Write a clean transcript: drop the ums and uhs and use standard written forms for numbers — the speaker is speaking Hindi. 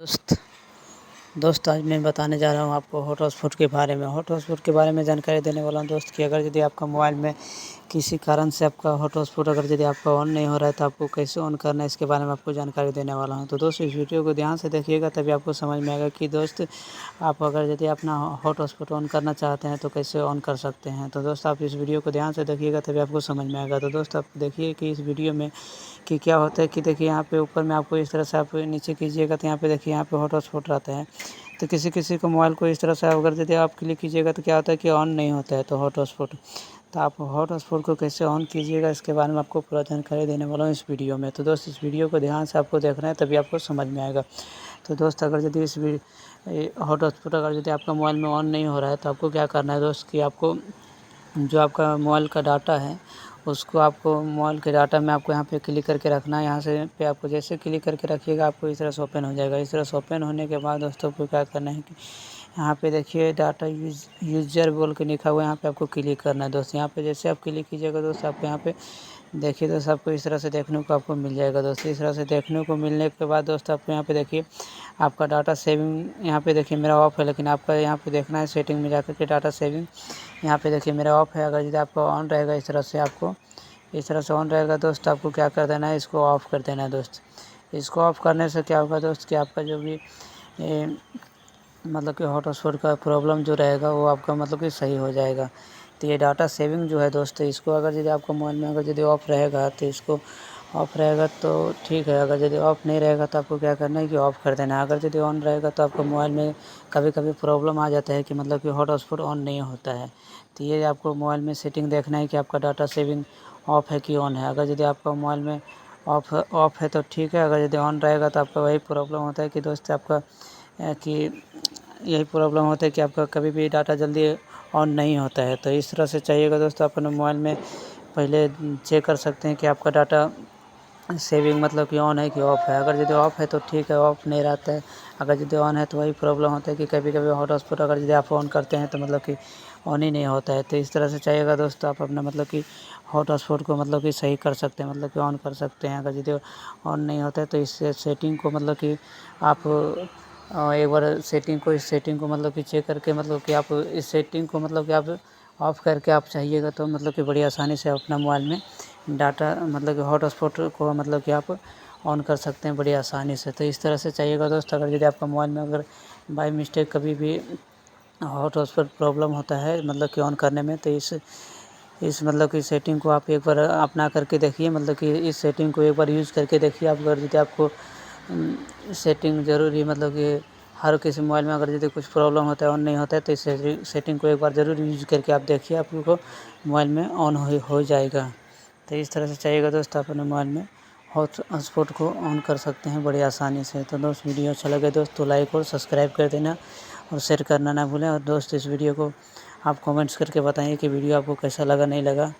दोस्त दोस्त आज मैं बताने जा रहा हूँ आपको हॉटस्पॉट के बारे में। हॉटस्पॉट के बारे में जानकारी देने वाला हूँ दोस्त कि अगर यदि आपका मोबाइल में किसी कारण से आपका हॉटस्पॉट अगर यदि आपका ऑन नहीं हो रहा है तो आपको कैसे ऑन करना है, इसके बारे में आपको जानकारी देने वाला हूँ। तो दोस्त इस वीडियो को ध्यान से देखिएगा, तभी आपको समझ में आएगा कि दोस्त आप अगर यदि अपना हॉटस्पॉट ऑन करना चाहते हैं तो कैसे ऑन कर सकते हैं। तो दोस्त आप इस वीडियो को ध्यान से देखिएगा, तभी आपको समझ में आएगा। तो दोस्त आप देखिए कि इस वीडियो में कि क्या होता है कि देखिए यहाँ पे ऊपर में आपको इस तरह से आप नीचे कीजिएगा तो यहाँ पे देखिए यहाँ पे हॉटस्पॉट रहता है। तो किसी को मोबाइल को इस तरह से अगर यदि आप क्लिक कीजिएगा तो क्या होता है कि ऑन नहीं होता है तो हॉटस्पॉट। तो आप हॉटस्पॉट को कैसे ऑन कीजिएगा, इसके बारे में आपको पूरा जानकारी देने वाला हूँ इस वीडियो में। तो दोस्त इस वीडियो को ध्यान से आपको देखना है, तभी आपको समझ में आएगा। तो दोस्त अगर यदि इस हॉटस्पॉट अगर यदि आपका मोबाइल में ऑन नहीं हो रहा है तो आपको क्या करना है दोस्त कि आपको जो आपका मोबाइल का डाटा है उसको आपको मोबाइल के डाटा में आपको यहाँ पे क्लिक करके रखना है। यहाँ से पे आपको जैसे क्लिक करके रखिएगा आपको इस तरह से ओपन हो जाएगा। इस तरह से ओपन होने के बाद दोस्तों को क्या करना है कि यहाँ पे देखिए डाटा यूजर बोल के लिखा हुआ है, यहाँ पे आपको क्लिक करना है दोस्त। यहाँ पे जैसे आप क्लिक कीजिएगा दोस्त आपको यहाँ पे देखिए दोस्त आपको इस तरह से देखने को आपको मिल जाएगा दोस्त। इस तरह से देखने को मिलने के बाद दोस्त आपको यहाँ पे देखिए आपका डाटा सेविंग यहाँ पे देखिए मेरा ऑफ है, लेकिन आपका यहाँ पे देखना है सेटिंग में जाकर के डाटा सेविंग यहाँ पे देखिए मेरा ऑफ है। अगर यदि आपका ऑन रहेगा इस तरह से आपको इस तरह से ऑन रहेगा दोस्त, आपको क्या कर देना है, इसको ऑफ़ कर देना है दोस्त। इसको ऑफ़ करने से क्या होगा दोस्त कि आपका जो भी मतलब कि हॉटस्पॉट का प्रॉब्लम जो रहेगा वो आपका मतलब कि सही हो जाएगा। तो ये डाटा सेविंग जो है दोस्त, इसको अगर यदि आपका मोबाइल में अगर यदि ऑफ़ रहेगा तो इसको ऑफ़ रहेगा तो ठीक है। अगर यदि ऑफ़ नहीं रहेगा तो आपको क्या करना है कि ऑफ़ कर देना है। अगर यदि ऑन रहेगा तो आपका मोबाइल में कभी कभी प्रॉब्लम आ जाता है कि मतलब कि हॉटस्पॉट ऑन नहीं होता है। तो ये आपको मोबाइल में सेटिंग देखना है कि आपका डाटा सेविंग ऑफ़ है कि ऑन है। अगर यदि आपका मोबाइल में ऑफ़ है तो ठीक है, अगर यदि ऑन रहेगा तो आपका वही प्रॉब्लम होता है कि दोस्त आपका कि यही प्रॉब्लम होता है कि आपका कभी भी डाटा जल्दी ऑन नहीं होता है। तो इस तरह से चाहिएगा दोस्तों अपने मोबाइल में पहले चेक कर सकते हैं कि आपका डाटा सेविंग मतलब कि ऑन है कि ऑफ़ है। अगर यदि ऑफ़ है तो ठीक है, ऑफ़ नहीं रहता है। अगर यदि ऑन है तो वही प्रॉब्लम होता है कि कभी कभी हॉटस्पॉट अगर यदि आप ऑन करते हैं तो मतलब कि ऑन ही नहीं होता है। तो इस तरह से चाहिएगा दोस्तों आप अपना मतलब कि हॉटस्पॉट को मतलब कि सही कर सकते हैं, मतलब कि ऑन कर सकते हैं। अगर यदि ऑन नहीं होता है तो इस सेटिंग को मतलब कि आप एक बार इस सेटिंग को मतलब कि चेक करके मतलब कि आप इस सेटिंग को मतलब कि आप ऑफ़ करके आप चाहिएगा तो मतलब कि बड़ी आसानी से अपना मोबाइल में डाटा मतलब कि हॉटस्पॉट को मतलब कि आप ऑन कर सकते हैं बड़ी आसानी से। तो इस तरह से चाहिएगा दोस्त। अगर यदि आपका मोबाइल में अगर बाय मिस्टेक कभी भी हॉटस्पॉट प्रॉब्लम होता है मतलब कि ऑन करने में, तो इस मतलब कि सेटिंग को आप एक बार अपना करके देखिए, मतलब कि इस सेटिंग को एक बार यूज़ करके देखिए। आप अगर यदि आपको सेटिंग ज़रूरी मतलब कि हर किसी मोबाइल में अगर यदि कुछ प्रॉब्लम होता है ऑन नहीं होता है तो इस सेटिंग को एक बार ज़रूर यूज़ करके आप देखिए, आपको मोबाइल में ऑन हो जाएगा। तो इस तरह से चाहिएगा दोस्त आप अपने मोबाइल में हॉटस्पॉट को ऑन कर सकते हैं बड़ी आसानी से। तो दोस्त वीडियो अच्छा लगे दोस्त तो लाइक और सब्सक्राइब कर देना और शेयर करना ना भूलें। और दोस्त इस वीडियो को आप कमेंट्स करके बताइए कि वीडियो आपको कैसा लगा नहीं लगा।